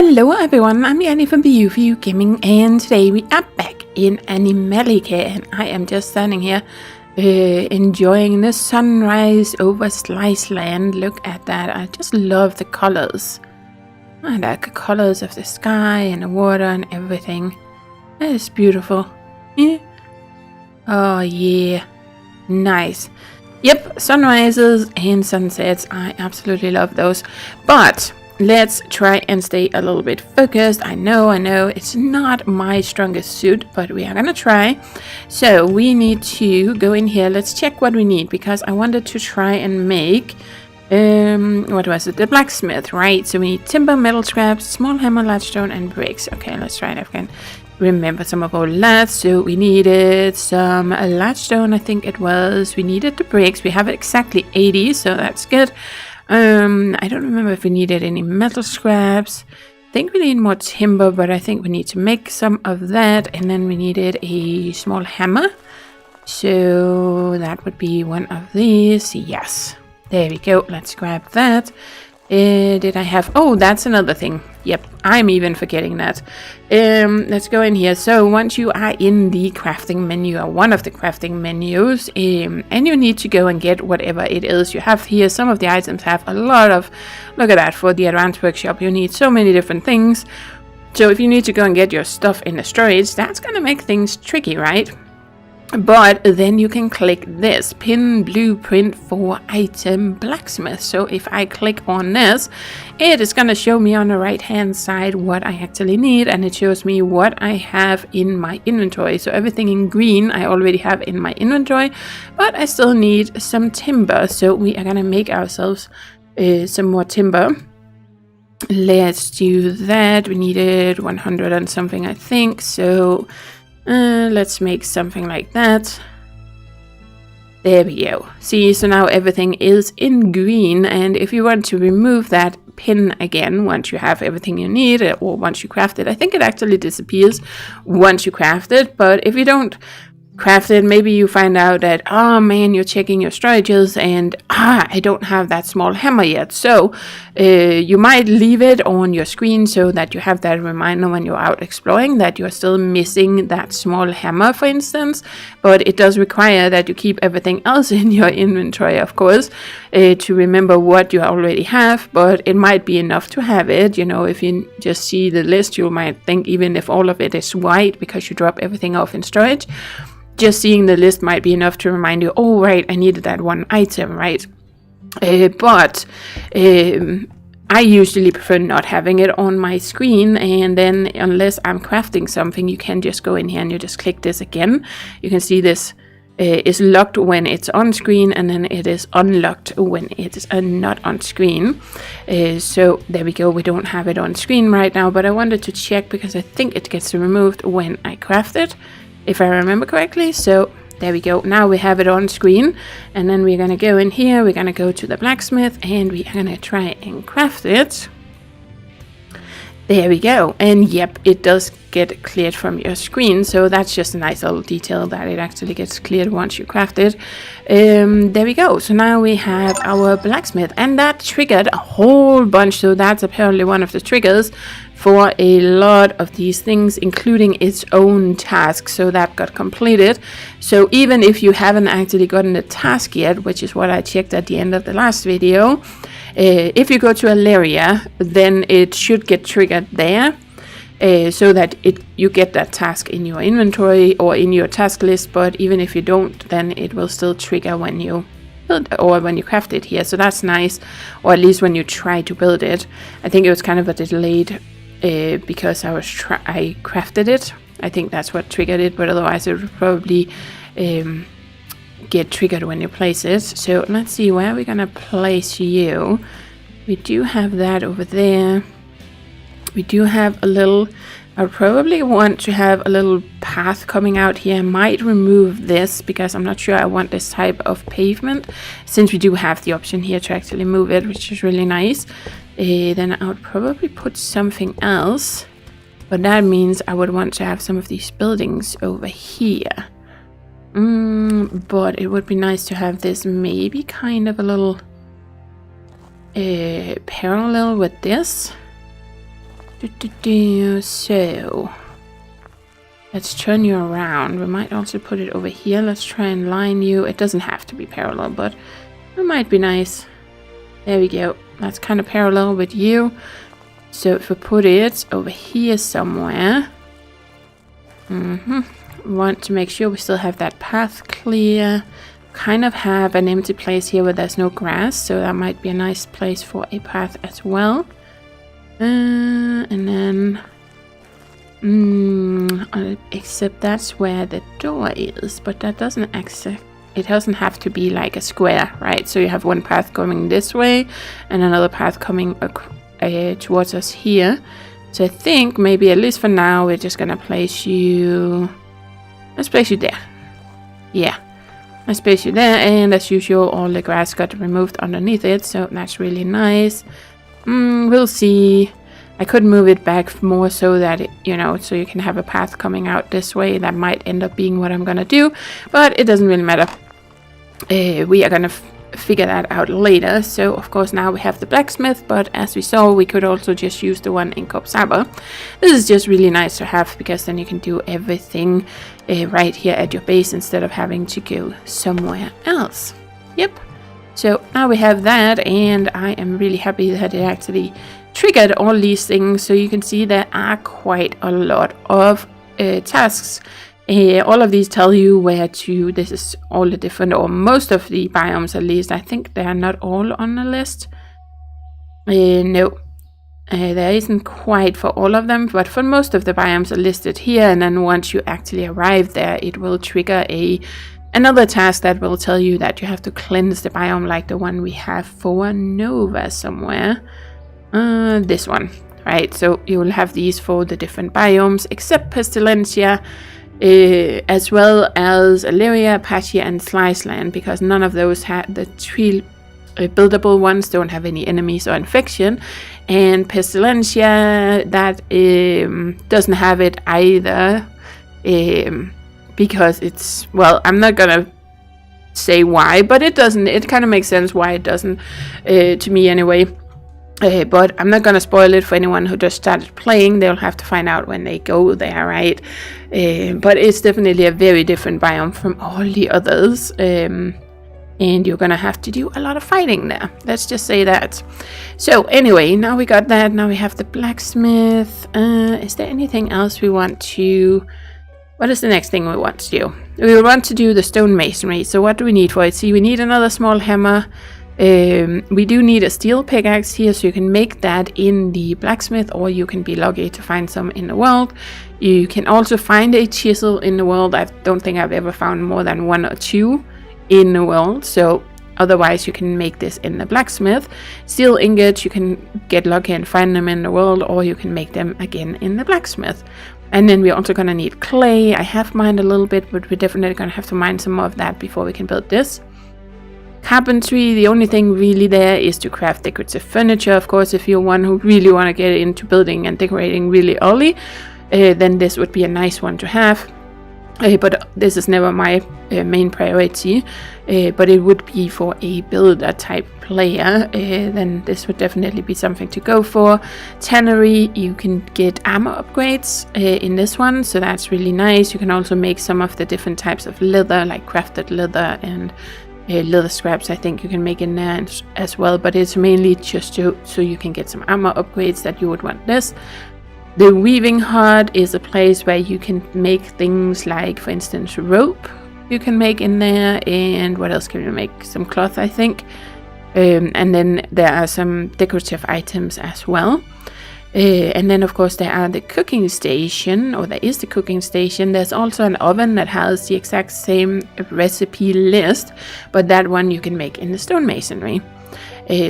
Hello everyone, I'm Yeti from View Gaming, and today we are back in Animallica, and I am just standing here enjoying the sunrise over Slice Land. Look at that, I just love the colors. I like the colors of the sky and the water and everything. That is beautiful. Yeah. Oh yeah, nice. Yep, sunrises and sunsets, I absolutely love those. But let's try and stay a little bit focused. I know, it's not my strongest suit, but we are gonna try. So we need to go in here. Let's check what we need, because I wanted to try and make, what was it? The blacksmith, right? So we need timber, metal scraps, small hammer, large stone, and bricks. Okay, let's try it again. Remember some of our lads. So we needed some large stone, I think it was. We needed the bricks. We have exactly 80, so that's good. I don't remember if we needed any metal scraps. I think we need more timber, but I think we need to make some of that. And then we needed a small hammer. So that would be one of these. Yes. There we go. Let's grab that. Did I have... Oh, that's another thing. Yep, I'm even forgetting that. Let's go in here. So once you are in the crafting menu, or one of the crafting menus, and you need to go and get whatever it is you have here. Some of the items have a lot of... Look at that, for the advanced workshop you need so many different things. So if you need to go and get your stuff in the storage, that's gonna make things tricky, right? But then you can click this pin blueprint for item blacksmith. So if I click on this, it is going to show me on the right hand side what I actually need, and it shows me what I have in my inventory. So everything in green I already have in my inventory, but I still need some timber. So we are going to make ourselves some more timber. Let's do that. We needed 100 and something, I think. So let's make something like that. There we go. See, so now everything is in green, and if you want to remove that pin again once you have everything you need, or once you craft it, I think it actually disappears once you craft it. But if you don't craft it, maybe you find out that, oh man, you're checking your storages and I don't have that small hammer yet. So you might leave it on your screen so that you have that reminder when you're out exploring that you're still missing that small hammer, for instance. But it does require that you keep everything else in your inventory, of course, to remember what you already have. But it might be enough to have it. You know, if you just see the list, you might think even if all of it is white because you drop everything off in storage, just seeing the list might be enough to remind you, oh right, I needed that one item, right? But I usually prefer not having it on my screen, and then unless I'm crafting something, you can just go in here and you just click this again. You can see this is locked when it's on screen, and then it is unlocked when it is not on screen. So there we go, we don't have it on screen right now, but I wanted to check because I think it gets removed when I craft it, if I remember correctly. So there we go, now we have it on screen, and then we're gonna go in here, we're gonna go to the blacksmith, and we are gonna try and craft it. There we go, and yep, it does get cleared from your screen, so that's just a nice little detail that it actually gets cleared once you craft it. There we go, so now we have our blacksmith, and that triggered a whole bunch, so that's apparently one of the triggers for a lot of these things, including its own task. So that got completed. So even if you haven't actually gotten the task yet, which is what I checked at the end of the last video, if you go to Alleria, then it should get triggered there, so that you get that task in your inventory or in your task list. But even if you don't, then it will still trigger when you build or when you craft it here. So that's nice, or at least when you try to build it. I think it was kind of a delayed because I crafted it. I think that's what triggered it, but otherwise it would probably get triggered when you place it. So let's see, where are we gonna place you? We do have that over there. We do have a little... I probably want to have a little path coming out here. I might remove this because I'm not sure I want this type of pavement, since we do have the option here to actually move it, which is really nice. Then I would probably put something else, but that means I would want to have some of these buildings over here. But it would be nice to have this maybe kind of a little parallel with this. So let's turn you around. We might also put it over here. Let's try and line you. It doesn't have to be parallel, but it might be nice. There we go. That's kind of parallel with you. So if we put it over here somewhere. We want to make sure we still have that path clear. Kind of have an empty place here where there's no grass, so that might be a nice place for a path as well. And then except that's where the door is, but that doesn't it doesn't have to be like a square, right? So you have one path coming this way and another path coming towards us here. So I think maybe at least for now we're just gonna place you. Let's place you there. Yeah, let's place you there, and as usual all the grass got removed underneath it, so that's really nice. We'll see. I could move it back more so that it, so you can have a path coming out this way. That might end up being what I'm gonna do, but it doesn't really matter. We are gonna figure that out later. So of course now we have the blacksmith, but as we saw, we could also just use the one in Corp Saba. This is just really nice to have, because then you can do everything right here at your base instead of having to go somewhere else. Yep. So now we have that, and I am really happy that it actually triggered all these things. So you can see there are quite a lot of tasks. All of these tell you where to. This is all the different, or most of the biomes at least. I think they are not all on the list. No, there isn't quite for all of them, but for most of the biomes are listed here. And then once you actually arrive there, it will trigger another task that will tell you that you have to cleanse the biome, like the one we have for Nova somewhere. This one, right? So you will have these for the different biomes, except Pestilentia, as well as Aleria, Apache, and Sliceland, because none of those have the three buildable ones don't have any enemies or infection, and Pestilentia that doesn't have it either, because it's, well, I'm not gonna say why, but it doesn't. It kind of makes sense why it doesn't, to me anyway. But I'm not going to spoil it for anyone who just started playing. They'll have to find out when they go there, right? But it's definitely a very different biome from all the others. And you're going to have to do a lot of fighting there. Let's just say that. So anyway, now we got that. Now we have the blacksmith. Is there anything else we want to... What is the next thing we want to do? We want to do the stone masonry. So what do we need for it? See, we need another small hammer. We do need a steel pickaxe here, so you can make that in the blacksmith, or you can be lucky to find some in the world. You can also find a chisel in the world. I don't think I've ever found more than 1 or 2 in the world, so otherwise you can make this in the blacksmith. Steel ingots, you can get lucky and find them in the world, or you can make them again in the blacksmith. And then we're also gonna need clay. I have mined a little bit, but we're definitely gonna have to mine some more of that before we can build this. Carpentry, the only thing really there is to craft decorative furniture. Of course, if you're one who really want to get into building and decorating really early, then this would be a nice one to have. But this is never my main priority. But it would be for a builder type player. Then this would definitely be something to go for. Tannery, you can get armor upgrades in this one, so that's really nice. You can also make some of the different types of leather, like crafted leather and leather scraps. I think you can make in there as well, but it's mainly just so you can get some armor upgrades that you would want this. The weaving hut is a place where you can make things like, for instance, rope you can make in there, and what else can you make? Some cloth, I think. And then there are some decorative items as well. And then of course there are the cooking station, or there is the cooking station. There's also an oven that has the exact same recipe list, but that one you can make in the stonemasonry.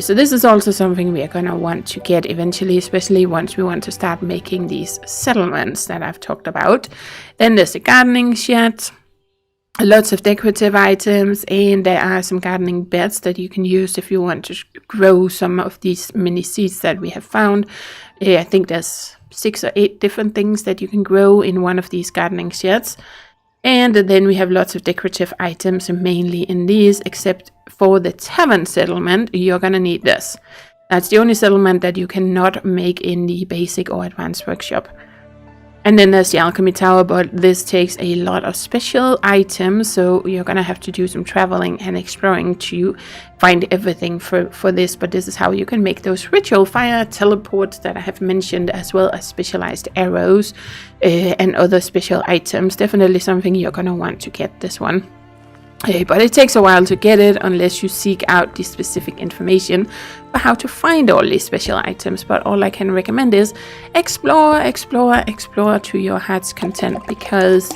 So this is also something we are gonna want to get eventually, especially once we want to start making these settlements that I've talked about. Then there's the gardening shed. Lots of decorative items, and there are some gardening beds that you can use if you want to grow some of these mini seeds that we have found. I think there's 6 or 8 different things that you can grow in one of these gardening sheds. And then we have lots of decorative items, mainly in these, except for the tavern settlement, you're gonna need this. That's the only settlement that you cannot make in the basic or advanced workshop. And then there's the alchemy tower, but this takes a lot of special items, so you're gonna have to do some traveling and exploring to find everything for this. But this is how you can make those ritual fire teleports that I have mentioned, as well as specialized arrows and other special items. Definitely something you're gonna want to get this one. But it takes a while to get it unless you seek out the specific information for how to find all these special items. But all I can recommend is explore to your heart's content, because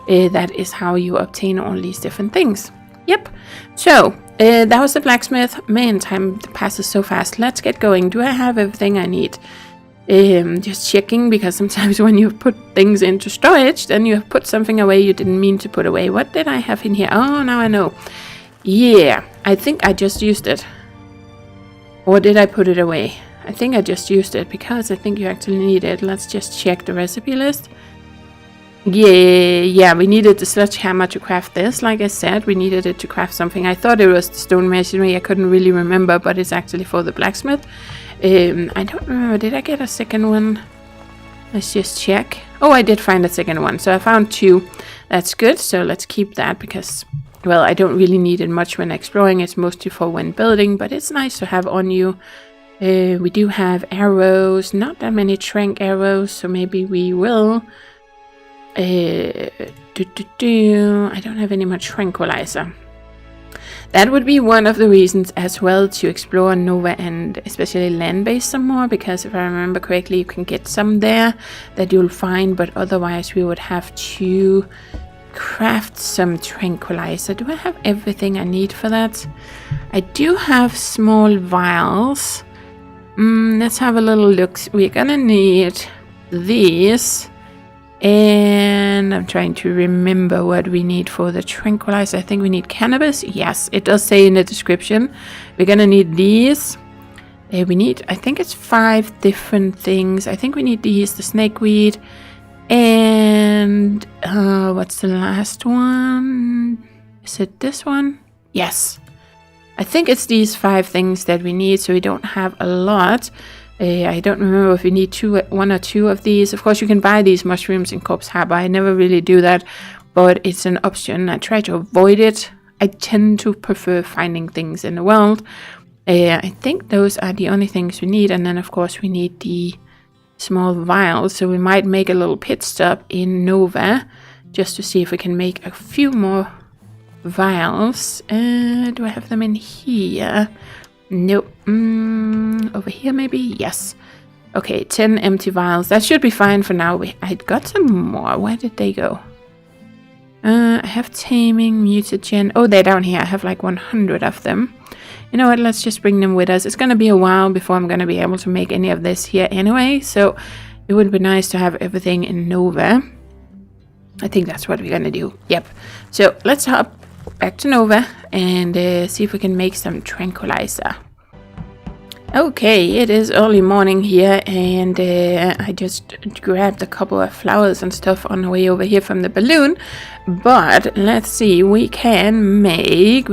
that is how you obtain all these different things. Yep. So that was the blacksmith. Man, time passes so fast. Let's get going. Do I have everything I need? Just checking, because sometimes when you put things into storage, then you have put something away you didn't mean to put away. What did I have in here? Oh, now I know. Yeah, I think I just used it. Or did I put it away? I think I just used it, because I think you actually need it. Let's just check the recipe list. Yeah, we needed the sledgehammer to craft this. Like I said, we needed it to craft something. I thought it was the stone masonry. I couldn't really remember, but it's actually for the blacksmith. I don't remember. Did I get a second one? Let's just check. Oh, I did find a second one. So I found 2. That's good. So let's keep that, because, well, I don't really need it much when exploring. It's mostly for when building, but it's nice to have on you. We do have arrows. Not that many trank arrows, so maybe we will. I don't have any more tranquilizer. That would be one of the reasons as well to explore Nova, and especially land-based some more, because if I remember correctly, you can get some there that you'll find, but otherwise we would have to craft some tranquilizer. Do I have everything I need for that? I do have small vials. Let's have a little look. We're gonna need these. And I'm trying to remember what we need for the tranquilizer. I think we need cannabis. Yes, it does say in the description. We're gonna need these. We need, I think it's 5 different things. I think we need these, the snakeweed. And what's the last one? Is it this one? Yes. I think it's these 5 things that we need, so we don't have a lot. I don't remember if you need 1 or 2 of these. Of course, you can buy these mushrooms in Corpse Harbor. I never really do that, but it's an option. I try to avoid it. I tend to prefer finding things in the world. I think those are the only things we need. And then, of course, we need the small vials. So we might make a little pit stop in Nova just to see if we can make a few more vials. Do I have them in here? Nope. Over here maybe? Yes. Okay, 10 empty vials. That should be fine for now. I got some more. Where did they go? I have taming, mutagen. Oh, they're down here. I have like 100 of them. You know what? Let's just bring them with us. It's going to be a while before I'm going to be able to make any of this here anyway. So it would be nice to have everything in Nova. I think that's what we're going to do. Yep. So let's hop back to Nova and see if we can make some tranquilizer. Okay, it is early morning here, and I just grabbed a couple of flowers and stuff on the way over here from the balloon. But let's see, we can make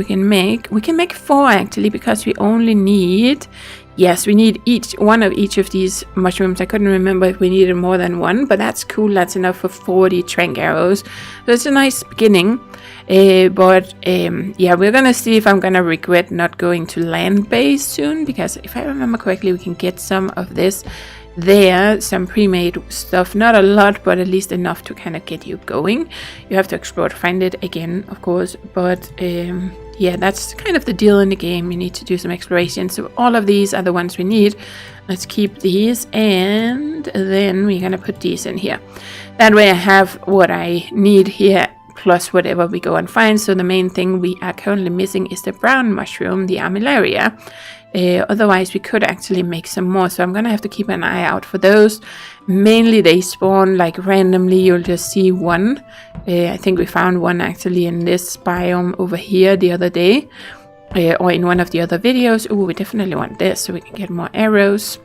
4 actually, because we only need, yes, we need one of each of these mushrooms. I couldn't remember if we needed more than 1, but that's cool. That's enough for 40 trank arrows. So it's a nice beginning. Yeah, we're gonna see if I'm gonna regret not going to land base soon, because if I remember correctly, we can get some of this there, some pre-made stuff. Not a lot, but at least enough to kind of get you going. You have to explore to find it again, of course, but yeah, that's kind of the deal in the game. You need to do some exploration. So all of these are the ones we need. Let's keep these, and then we're gonna put these in here. That way I have what I need here, plus whatever we go and find. So the main thing we are currently missing is the brown mushroom, the Animallica. Otherwise we could actually make some more, so I'm gonna have to keep an eye out for those. Mainly they spawn like randomly. You'll just see one. I think we found one actually in this biome over here the other day, or in one of the other videos. Oh, we definitely want this so we can get more arrows.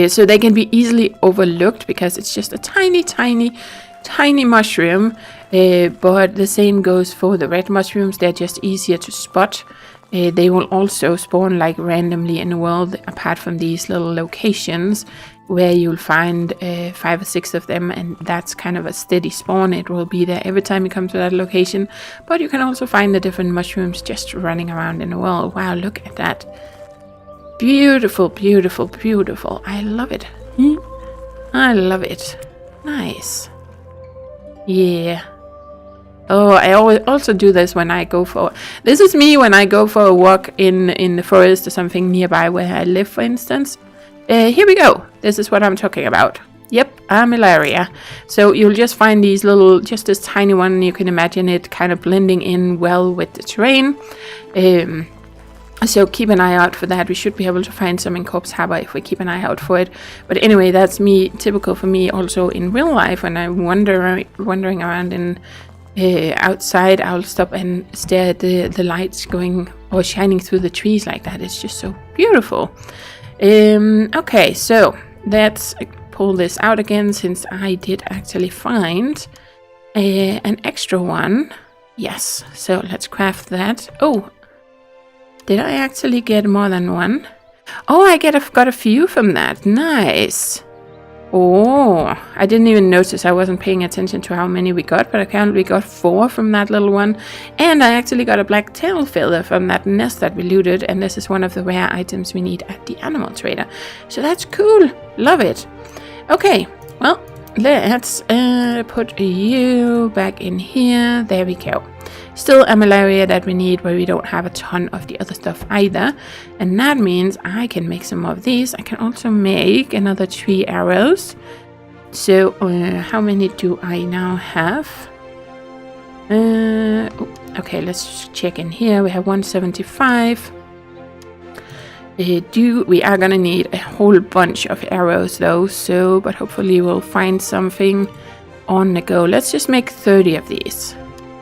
So they can be easily overlooked because it's just a tiny mushroom, but the same goes for the red mushrooms. They're just easier to spot They will also spawn like randomly in the world, apart from these little locations where you'll find 5 or 6 of them, and that's kind of a steady spawn. It will be there every time you come to that location, but you can also find the different mushrooms just running around in the world. Wow, look at that. Beautiful, beautiful, beautiful. I love it. I love it. Nice. Yeah. Oh, I always also do this when I go for... This is me when I go for a walk in the forest or something nearby where I live, for instance. Here we go. This is what I'm talking about. Yep, Animallica. So you'll just find these little, just this tiny one. You can imagine it kind of blending in well with the terrain. So keep an eye out for that. We should be able to find some in Corpse Harbor if we keep an eye out for it. But anyway, that's me, typical for me also in real life when I'm wandering around in outside. I'll stop and stare at the lights going or shining through the trees like that. It's just so beautiful. Okay, so let's pull this out again, since I did actually find an extra one. Yes, so let's craft that. Oh, did I actually get more than one? Oh, I got a few from that. Nice. Oh, I didn't even notice. I wasn't paying attention to how many we got, but apparently we got 4 from that little one. And I actually got a black tail feather from that nest that we looted, and this is one of the rare items we need at the animal trader. So that's cool. Love it. Okay, well, let's put you back in here. There we go. Still a malaria that we need, but we don't have a ton of the other stuff either. And that means I can make some more of these. I can also make another 3 arrows. So how many do I now have? Okay, let's check in here. We have 175. We are gonna need a whole bunch of arrows though, so but hopefully we'll find something on the go. Let's just make 30 of these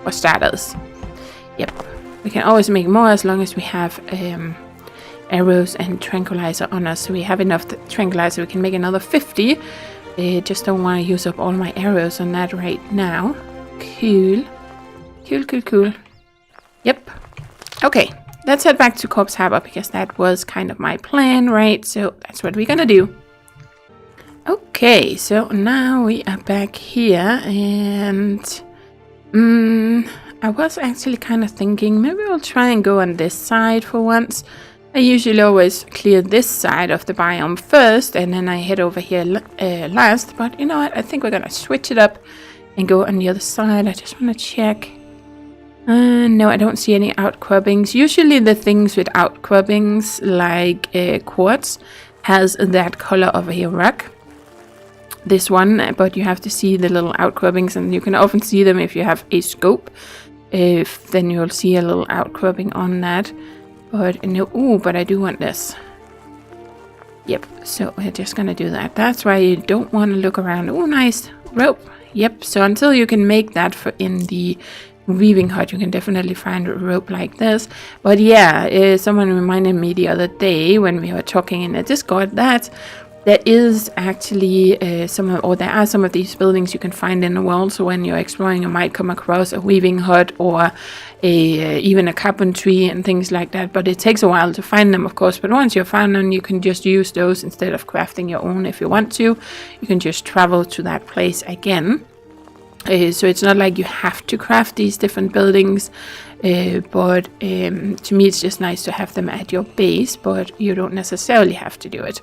for starters. Yep, we can always make more as long as we have arrows and tranquilizer on us. So we have enough tranquilizer, we can make another 50. Just don't want to use up all my arrows on that right now. Cool. Cool. Yep. Okay, let's head back to Corpse Harbor, because that was kind of my plan, right? So that's what we're gonna do. Okay, so now we are back here, and I was actually kind of thinking maybe I'll try and go on this side for once. I usually always clear this side of the biome first, and then I head over here last. But you know what? I think we're gonna switch it up and go on the other side. I just want to check. No, I don't see any outcroppings. Usually the things with outcroppings, like quartz, has that color over here, rock. This one, but you have to see the little outcroppings, and you can often see them if you have a scope. Then you'll see a little outcropping on that. But no, ooh, but I do want this. Yep, so we're just gonna do that. That's why you don't want to look around. Oh, nice rope. Yep, so until you can make that for in the weaving hut, you can definitely find a rope like this. But yeah, someone reminded me the other day when we were talking in the Discord that there is actually there are some of these buildings you can find in the world. So when you're exploring, you might come across a weaving hut or even a carpentry and things like that. But it takes a while to find them, of course. But once you've found them, you can just use those instead of crafting your own if you want to. You can just travel to that place again. So it's not like you have to craft these different buildings, but to me it's just nice to have them at your base, but you don't necessarily have to do it.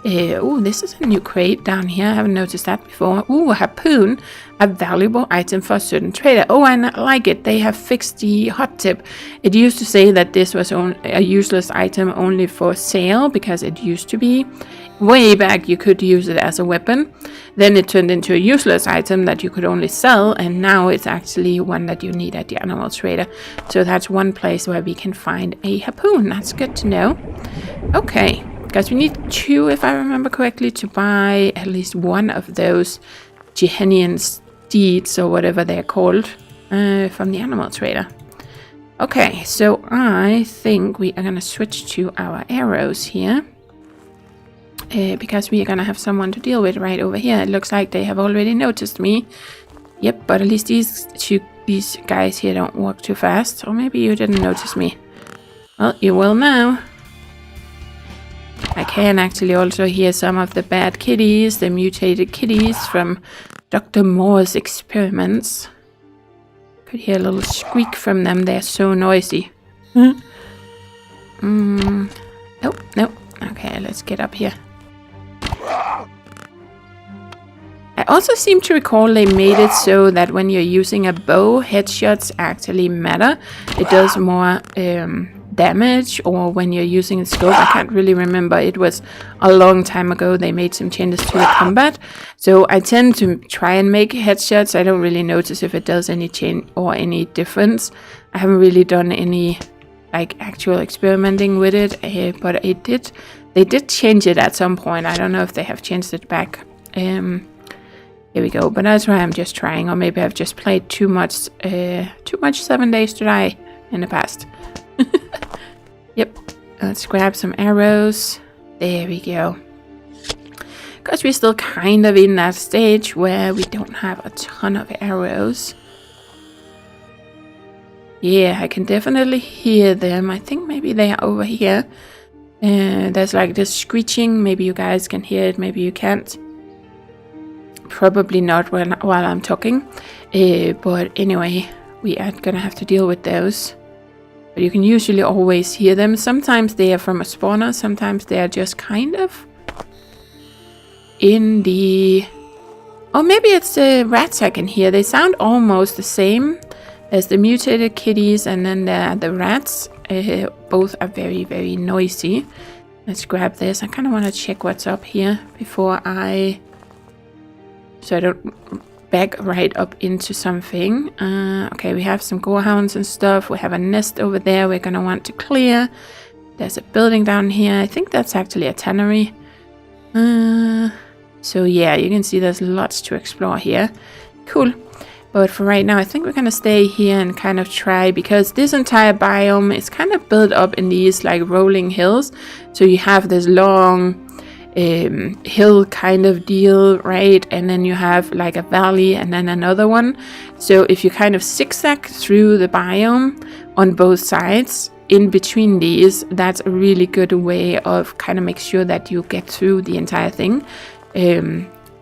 Oh, this is a new crate down here. I haven't noticed that before. Oh, a harpoon, a valuable item for a certain trader. Oh, I like it. They have fixed the hot tip. It used to say that this was a useless item only for sale, because it used to be. Way back you could use it as a weapon. Then it turned into a useless item that you could only sell, and now it's actually one that you need at the animal trader. So that's one place where we can find a harpoon. That's good to know. Okay, because we need 2, if I remember correctly, to buy at least one of those Gehenian steeds or whatever they're called from the animal trader. Okay, so I think we are going to switch to our arrows here. Because we are going to have someone to deal with right over here. It looks like they have already noticed me. Yep, but at least these guys here don't walk too fast. Or maybe you didn't notice me. Well, you will now. I can actually also hear some of the bad kitties, the mutated kitties from Dr. Moore's experiments. Could hear a little squeak from them. They're so noisy. Nope, nope. Okay, let's get up here. I also seem to recall they made it so that when you're using a bow, headshots actually matter. It does more damage, or when you're using a scope, I can't really remember. It was a long time ago they made some changes to the combat. So I tend to try and make headshots. I don't really notice if it does any change or any difference. I haven't really done any like actual experimenting with it, but they did change it at some point. I don't know if they have changed it back. Here we go, but that's why I'm just trying, or maybe I've just played too much 7 Days to Die in the past. Yep, let's grab some arrows. There we go. Because we're still kind of in that stage where we don't have a ton of arrows. Yeah, I can definitely hear them. I think maybe they are over here. There's like this screeching. Maybe you guys can hear it, maybe you can't. Probably not while I'm talking. But anyway, we are gonna have to deal with those. But you can usually always hear them. Sometimes they are from a spawner, sometimes they are just kind of in the... Oh, maybe it's the rats I can hear. They sound almost the same as the mutated kitties, and then there are the rats. Both are very, very noisy. Let's grab this. I kind of want to check what's up here before so I don't back right up into something. Okay, we have some gorehounds and stuff. We have a nest over there we're gonna want to clear. There's a building down here. I think that's actually a tannery. So yeah, you can see there's lots to explore here. Cool. But for right now, I think we're gonna stay here and kind of try, because this entire biome is kind of built up in these like rolling hills. So you have this long hill kind of deal, right? And then you have like a valley and then another one. So if you kind of zigzag through the biome on both sides in between these, that's a really good way of kind of make sure that you get through the entire thing.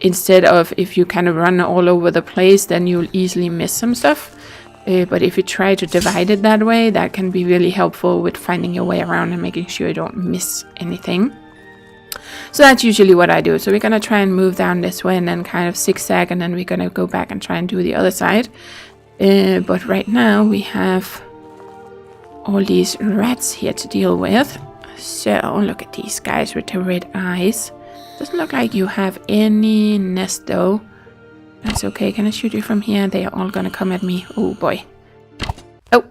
Instead of if you kind of run all over the place, then you'll easily miss some stuff. But if you try to divide it that way, that can be really helpful with finding your way around and making sure you don't miss anything. So that's usually what I do. So we're going to try and move down this way and then kind of zigzag, and then we're going to go back and try and do the other side. But right now we have all these rats here to deal with. So look at these guys with the red eyes. Doesn't look like you have any nest though. That's okay. Can I shoot you from here? They are all going to come at me. Oh boy. Oh,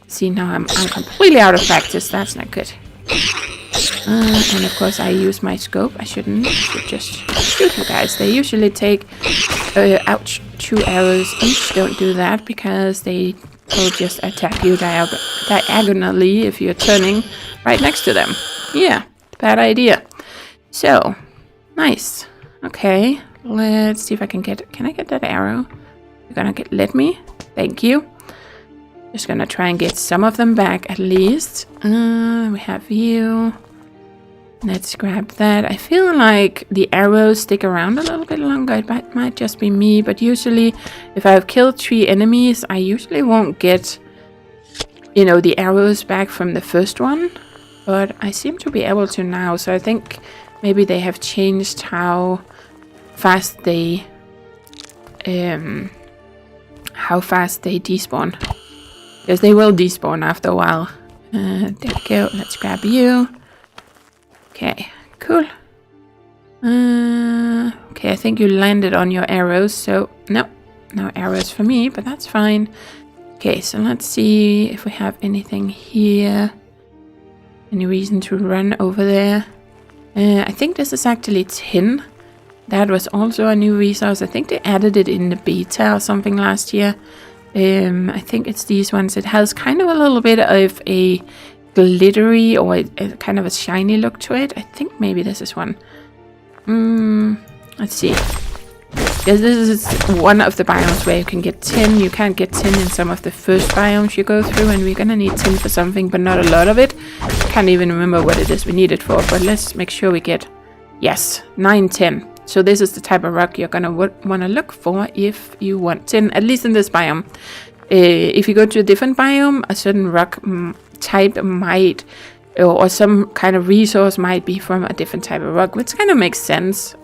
see, now I'm completely out of practice. That's not good. And of course I use my scope. I should just shoot you guys. They usually take ouch, 2 arrows each. Don't do that, because they will just attack you diagonally if you're turning right next to them. Yeah, bad idea. So, nice. Okay, let's see if I can get... Can I get that arrow? You're gonna let me? Thank you. Just gonna try and get some of them back at least. We have you. Let's grab that. I feel like the arrows stick around a little bit longer. It might just be me, but usually if I've killed 3 enemies, I usually won't get, you know, the arrows back from the first one. But I seem to be able to now, so I think maybe they have changed how fast they despawn. Because they will despawn after a while. There we go. Let's grab you. Okay, cool. Okay, I think you landed on your arrows, so no arrows for me, but that's fine. Okay, so let's see if we have anything here. Any reason to run over there? I think this is actually tin. That was also a new resource. I think they added it in the beta or something last year. I think it's these ones. It has kind of a little bit of a glittery or a kind of a shiny look to it. I think maybe this is one. Let's see. Yes, this is one of the biomes where you can get tin. You can't get tin in some of the first biomes you go through, and we're gonna need tin for something, but not a lot of it. Can't even remember what it is we need it for, but let's make sure we get, yes, 9 tin. So this is the type of rock you're gonna want to look for if you want tin, at least in this biome. If you go to a different biome, a certain rock type might, or some kind of resource might be from a different type of rock, which kind of makes sense.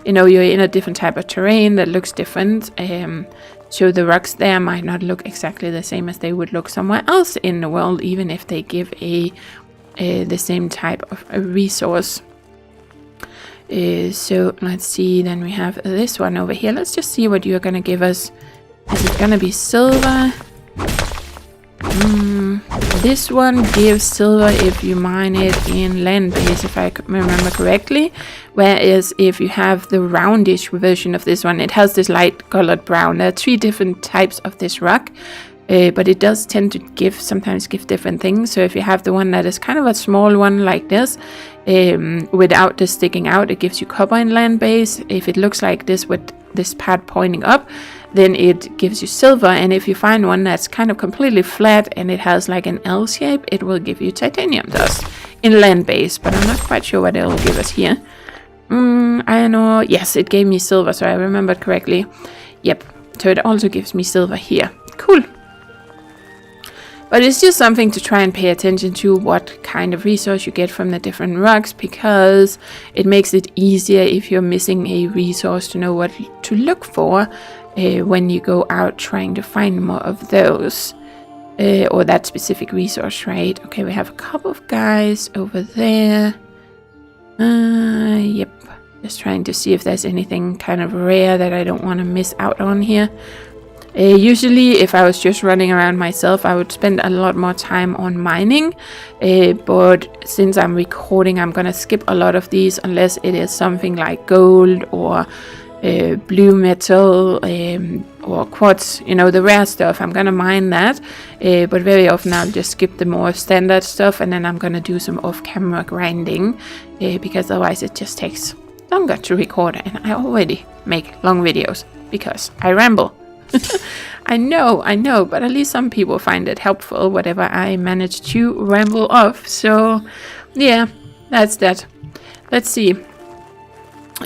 You know, you're in a different type of terrain that looks different, so the rocks there might not look exactly the same as they would look somewhere else in the world, even if they give the same type of a resource. So let's see, then we have this one over here. Let's just see what you're gonna give us. Is it gonna be silver? This one gives silver if you mine it in land base, if I remember correctly. Whereas if you have the roundish version of this one, it has this light colored brown. There are 3 different types of this rock, but it does tend to sometimes give different things. So if you have the one that is kind of a small one like this, without this sticking out, it gives you copper in land base. If it looks like this with this part pointing up, then it gives you silver. And if you find one that's kind of completely flat and it has like an L shape, it will give you titanium dust in land base, but I'm not quite sure what it'll give us here. I know, yes, it gave me silver, so I remembered correctly. Yep, so it also gives me silver here. Cool. But it's just something to try and pay attention to, what kind of resource you get from the different rocks, because it makes it easier if you're missing a resource to know what to look for when you go out trying to find more of those, or that specific resource, right? Okay, we have a couple of guys over there. Yep, just trying to see if there's anything kind of rare that I don't want to miss out on here. Usually if I was just running around myself, I would spend a lot more time on mining, but since I'm recording, I'm gonna skip a lot of these unless it is something like gold or blue metal or quartz, you know, the rare stuff. I'm gonna mine that, but very often I'll just skip the more standard stuff, and then I'm gonna do some off-camera grinding, because otherwise it just takes longer to record, and I already make long videos because I ramble. I know, but at least some people find it helpful, whatever I manage to ramble off. So yeah, that's that. Let's see.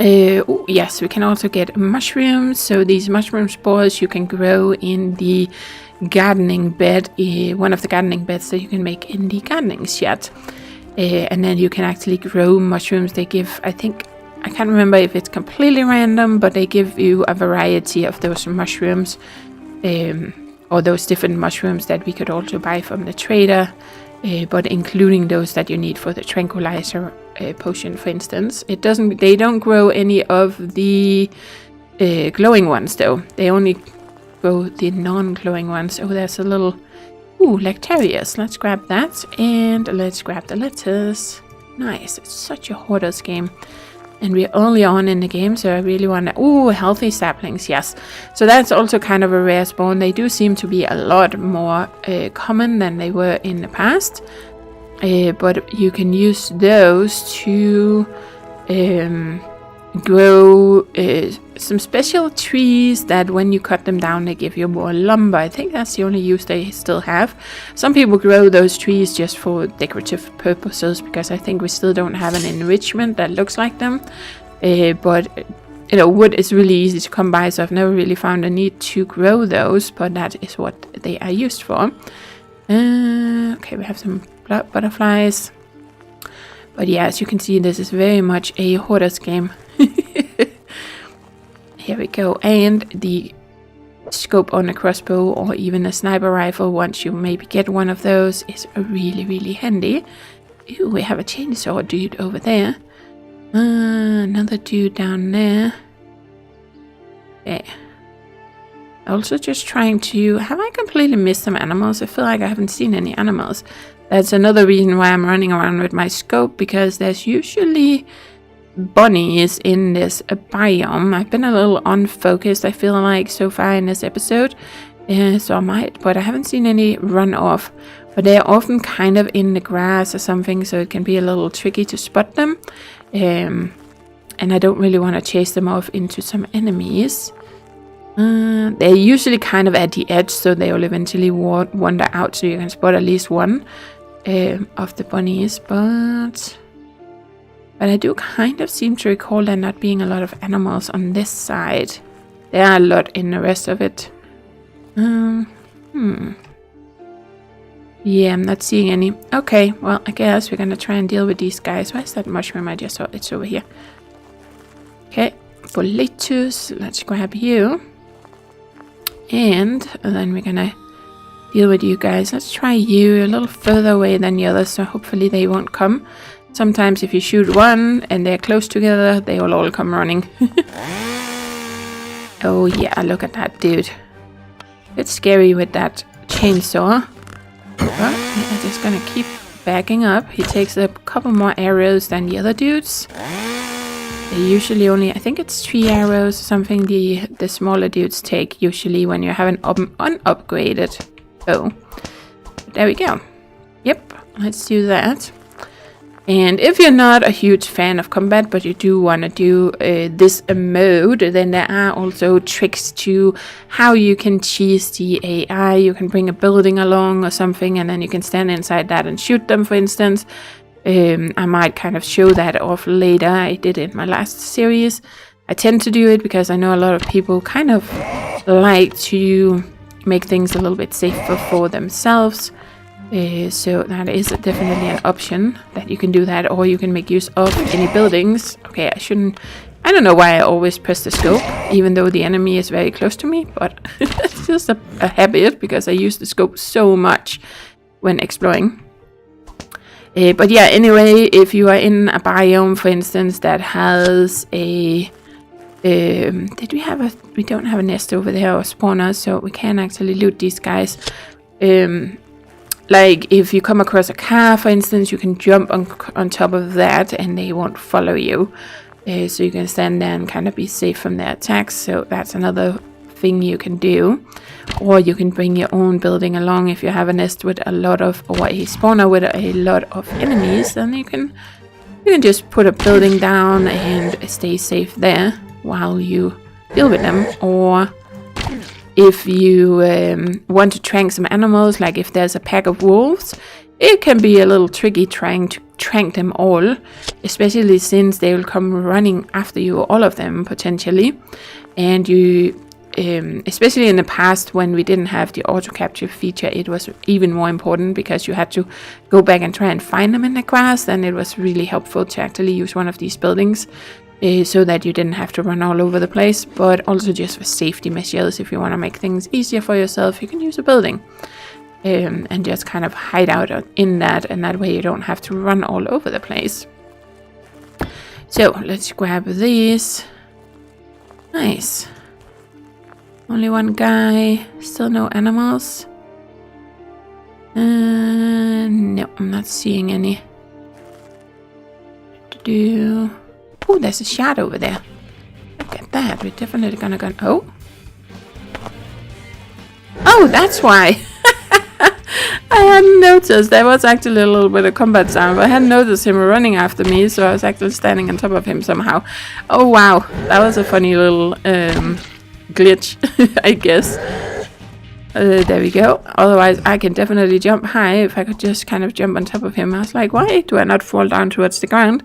Ooh, yes, we can also get mushrooms. So these mushroom spores you can grow in the gardening bed, one of the gardening beds that you can make in the gardening shed. And then you can actually grow mushrooms. They give, I think, I can't remember if it's completely random, but they give you a variety of those mushrooms, or those different mushrooms that we could also buy from the trader, but including those that you need for the tranquilizer potion, for instance. They don't grow any of the glowing ones though. They only grow the non-glowing ones. Oh, there's a little, Lactarius. Let's grab that, and let's grab the lettuce. Nice, it's such a hoarder's game. And we're early on in the game, so I really want to... Ooh, healthy saplings, yes. So that's also kind of a rare spawn. They do seem to be a lot more common than they were in the past. But you can use those to grow some special trees that when you cut them down, they give you more lumber. I think that's the only use they still have. Some people grow those trees just for decorative purposes, because I think we still don't have an enrichment that looks like them. But you know, wood is really easy to come by, so I've never really found a need to grow those, but that is what they are used for. Okay, we have some butterflies. But yeah, as you can see, this is very much a hoarder's game. Here we go. And the scope on a crossbow or even a sniper rifle, once you maybe get one of those, is really, really handy. Ooh, we have a chainsaw dude over there. Another dude down there. Okay. Also just trying to... Have I completely missed some animals? I feel like I haven't seen any animals. That's another reason why I'm running around with my scope, because there's usually bunnies in this biome. I've been a little unfocused, I feel like, so far in this episode. So I might, but I haven't seen any run off. But they're often kind of in the grass or something, so it can be a little tricky to spot them. And I don't really want to chase them off into some enemies. They're usually kind of at the edge, so they will eventually wander out, so you can spot at least one of the bunnies. But I do kind of seem to recall there not being a lot of animals on this side. There are a lot in the rest of it. Yeah, I'm not seeing any. Okay, well, I guess we're gonna try and deal with these guys. Where's that mushroom I just saw? It's over here. Okay, Boletus, let's grab you. And then we're gonna deal with you guys. Let's try you a little further away than the others, so hopefully they won't come. Sometimes if you shoot one and they're close together, they will all come running. Oh yeah, look at that dude. It's scary with that chainsaw. But I'm just gonna keep backing up. He takes a couple more arrows than the other dudes. They usually only, I think it's 3 arrows or something the smaller dudes take usually when you have an unupgraded bow. There we go. Yep, let's do that. And if you're not a huge fan of combat, but you do want to do this mode, then there are also tricks to how you can cheese the AI. You can bring a building along or something, and then you can stand inside that and shoot them, for instance. I might kind of show that off later. I did it in my last series. I tend to do it because I know a lot of people kind of like to make things a little bit safer for themselves. So that is definitely an option that you can do that, or you can make use of any buildings. Okay, I don't know why I always press the scope, even though the enemy is very close to me, but it's just a habit because I use the scope so much when exploring. But yeah, anyway, if you are in a biome, for instance, that has a... we don't have a nest over there or spawners, so we can actually loot these guys. Like, if you come across a car, for instance, you can jump on top of that and they won't follow you. So you can stand there and kind of be safe from their attacks, so that's another thing you can do. Or you can bring your own building along if you have a nest with a lot of, or a spawner with a lot of enemies, then you can just put a building down and stay safe there while you deal with them. Or if you want to trank some animals, like if there's a pack of wolves, it can be a little tricky trying to trank them all, especially since they will come running after you, all of them potentially. And you especially in the past when we didn't have the auto capture feature, it was even more important because you had to go back and try and find them in the grass. Then it was really helpful to actually use one of these buildings so that you didn't have to run all over the place, but also just for safety measures. If you want to make things easier for yourself, you can use a building and just kind of hide out in that, and that way you don't have to run all over the place. So let's grab these. Nice. Only one guy, still no animals. No, I'm not seeing any. Oh, there's a shard over there. Look at that, we're definitely gonna go. Oh, that's why. I hadn't noticed. There was actually a little bit of combat sound, but I hadn't noticed him running after me, so I was actually standing on top of him somehow. Oh wow, that was a funny little glitch, I guess. There we go. Otherwise, I can definitely jump high if I could just kind of jump on top of him. I was like, why do I not fall down towards the ground?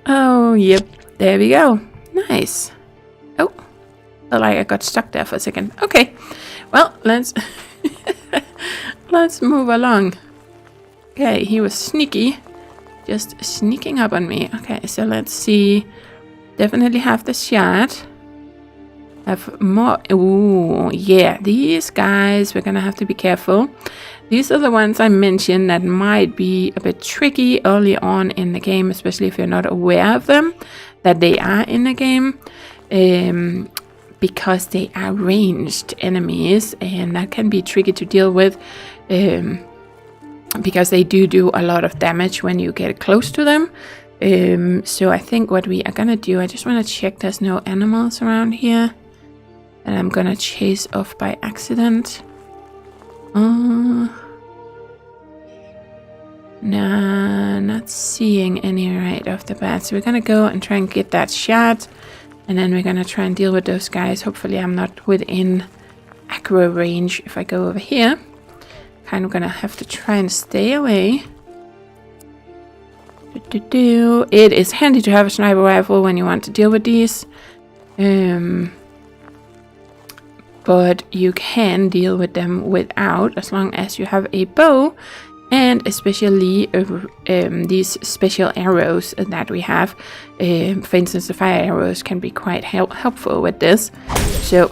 Oh, yep. There we go. Nice. Oh, felt like I got stuck there for a second. Okay. Well, let's let's move along. Okay, he was sneaky. Just sneaking up on me. Okay, so let's see. Definitely have the shard. Have more. Ooh, yeah. These guys, we're gonna have to be careful. These are the ones I mentioned that might be a bit tricky early on in the game, especially if you're not aware of them, that they are in the game. Because they are ranged enemies, and that can be tricky to deal with. Because they do a lot of damage when you get close to them. So I think what we are gonna do, I just want to check there's no animals around here and I'm gonna chase off by accident. Nah, not seeing any right off the bat. So we're gonna go and try and get that shot. And then we're gonna try and deal with those guys. Hopefully I'm not within aggro range if I go over here. Kind of gonna have to try and stay away. It is handy to have a sniper rifle when you want to deal with these. But you can deal with them without, as long as you have a bow. And especially these special arrows that we have. For instance, the fire arrows can be quite helpful with this. So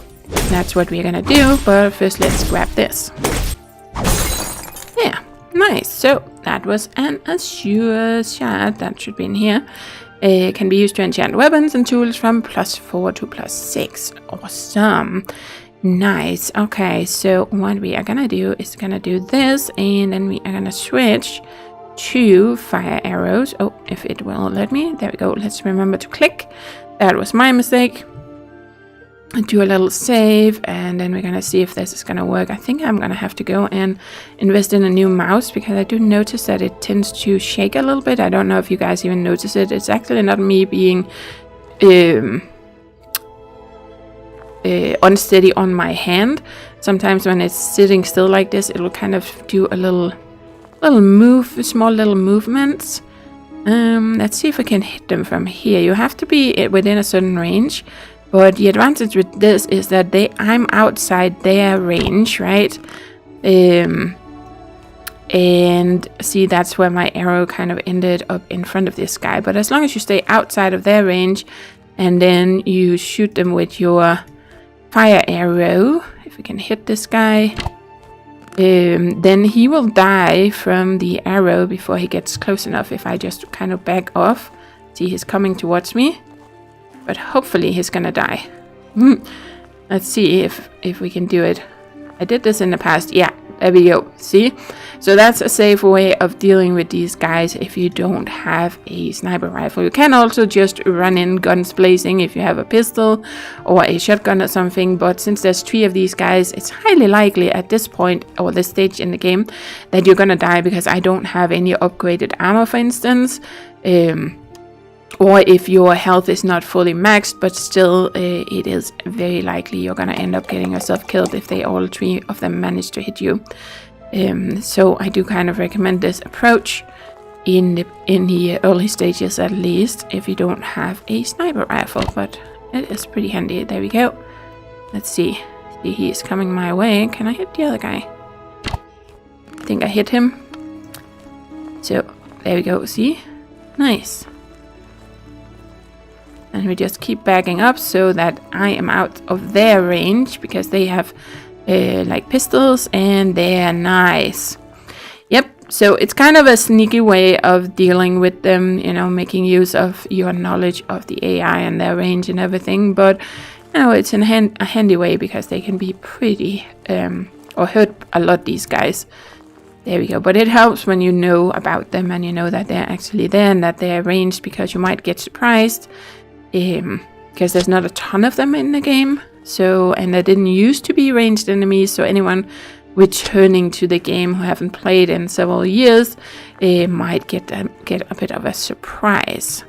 that's what we're gonna do. But first let's grab this. Yeah, nice. So that was an azure shard. That should be in here. Can be used to enchant weapons and tools from +4 to +6. Awesome. Nice. Okay, so what we are gonna do is gonna do this, and then we are gonna switch to fire arrows. Oh, if it will let me. There we go. Let's remember to click. That was my mistake. Do a little save, and then we're gonna see if this is gonna work. I think I'm gonna have to go and invest in a new mouse, because I do notice that it tends to shake a little bit. I don't know if you guys even notice it. It's actually not me being unsteady on my hand. Sometimes when it's sitting still like this, it'll kind of do a little small little movements. Let's see if we can hit them from here. You have to be within a certain range, but the advantage with this is that I'm outside their range, right? And see, that's where my arrow kind of ended up in front of this guy. But as long as you stay outside of their range, and then you shoot them with your fire arrow, if we can hit this guy, then he will die from the arrow before he gets close enough. If I just kind of back off, see, he's coming towards me, but hopefully he's gonna die. Let's see if we can do it. I did this in the past. Yeah, there we go. See, so that's a safe way of dealing with these guys if you don't have a sniper rifle. You can also just run in guns blazing if you have a pistol or a shotgun or something, but since there's 3 of these guys, it's highly likely at this point or this stage in the game that you're gonna die, because I don't have any upgraded armor, for instance, or if your health is not fully maxed, but still it is very likely you're gonna end up getting yourself killed if all 3 of them manage to hit you. So I do kind of recommend this approach in the early stages, at least, if you don't have a sniper rifle, but it is pretty handy. There we go. Let's see. See, he is coming my way. Can I hit the other guy? I think I hit him. So there we go. See? Nice. And we just keep backing up so that I am out of their range, because they have like pistols and they're nice. Yep, so it's kind of a sneaky way of dealing with them, you know, making use of your knowledge of the AI and their range and everything. But, you know, it's a handy way, because they can be pretty, or hurt a lot, these guys. There we go. But it helps when you know about them and you know that they're actually there and that they're ranged, because you might get surprised. Because there's not a ton of them in the game, so, and there didn't used to be ranged enemies, so anyone returning to the game who haven't played in several years might get a bit of a surprise.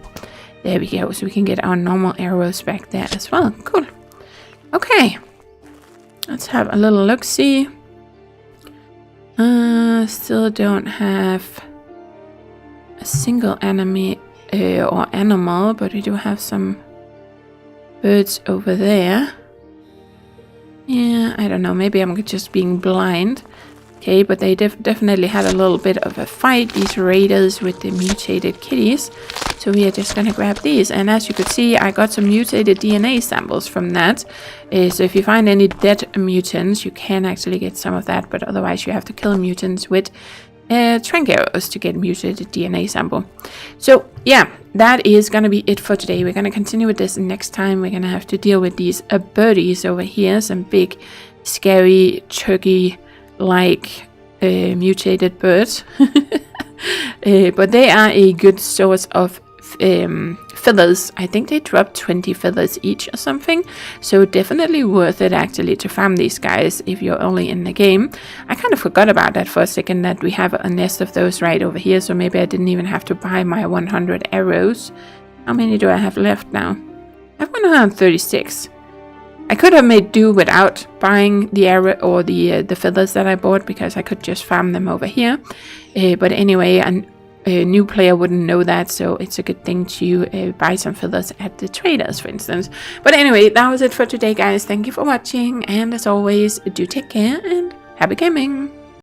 There we go, so we can get our normal arrows back there as well. Cool. Okay, let's have a little look-see. Still don't have a single enemy or animal, but we do have some birds over there. Yeah, I don't know, maybe I'm just being blind. Okay, but they definitely had a little bit of a fight, these raiders with the mutated kitties. So we are just gonna grab these, and as you could see, I got some mutated DNA samples from that. So if you find any dead mutants, you can actually get some of that, but otherwise you have to kill mutants with trank arrows to get mutated DNA sample. So yeah, that is gonna be it for today. We're gonna continue with this next time. We're gonna have to deal with these birdies over here, some big scary turkey like mutated birds. But they are a good source of feathers. I think they drop 20 feathers each or something. So definitely worth it actually to farm these guys if you're only in the game. I kind of forgot about that for a second, that we have a nest of those right over here. So maybe I didn't even have to buy my 100 arrows. How many do I have left now? I have 136. I could have made do without buying the arrow or the feathers that I bought, because I could just farm them over here. But anyway, a new player wouldn't know that, so it's a good thing to buy some feathers at the traders, for instance. But anyway, that was it for today, guys. Thank you for watching, and as always, do take care and happy gaming!